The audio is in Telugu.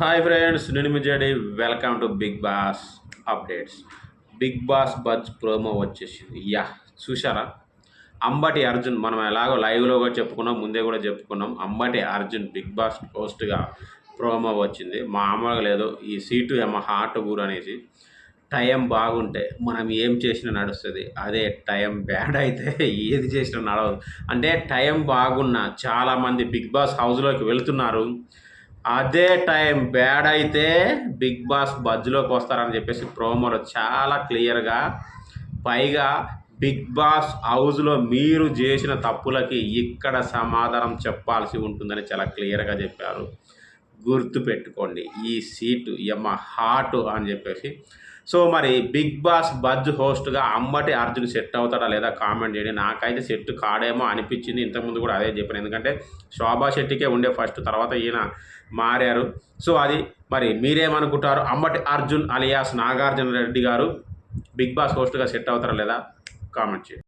హాయ్ ఫ్రెండ్స్, నేను మీ Jadi. Welcome to big boss updates. Big boss buzz promo వచ్చేసింది. చూసారా? అంబటి అర్జున్, మనం ఎలాగో లైవ్లో కూడా చెప్పుకున్నాం, ముందే కూడా చెప్పుకున్నాం. అంబటి అర్జున్ బిగ్ బాస్ హోస్ట్గా ప్రోమో వచ్చింది. మామూలుగా లేదు. ఈ సీటు ఏమో హార్ట్ ఊరు అనేసి టైం బాగుంటే మనం ఏం చేసినా నడుస్తుంది. అదే టైం బ్యాడ్ అయితే ఏది చేసినా నడవదు. అంటే టైం బాగున్నా చాలామంది బిగ్ బాస్ హౌస్లోకి వెళ్తున్నారు. అదే టైం బ్యాడ్ అయితే బిగ్ బాస్ బజ్లోకి వస్తారని చెప్పేసి ప్రోమోలో చాలా క్లియర్గా, పైగా బిగ్ బాస్ హౌస్లో మీరు చేసిన తప్పులకి ఇక్కడ సమాధానం చెప్పాల్సి ఉంటుందని చాలా క్లియర్గా చెప్పారు. గుర్తుపెట్టుకోండి, ఈ సీటు హాట్ అని చెప్పేసి. సో మరి బిగ్ బాస్ బజ్ హోస్ట్గా అంబటి అర్జున్ సెట్ అవుతాడా లేదా కామెంట్ చేయండి. నాకైతే సెట్ కాడేమో అనిపించింది. ఇంతకుముందు కూడా అదే చెప్పాను. ఎందుకంటే శోభా శెట్టికే ఉండే ఫస్ట్, తర్వాత ఈయన మారారు. సో అది మరి మీరేమనుకుంటారు? అంబటి అర్జున్ అలియాస్ నాగార్జున రెడ్డి గారు బిగ్ బాస్ హోస్ట్గా సెట్ అవుతారా లేదా కామెంట్ చేయండి.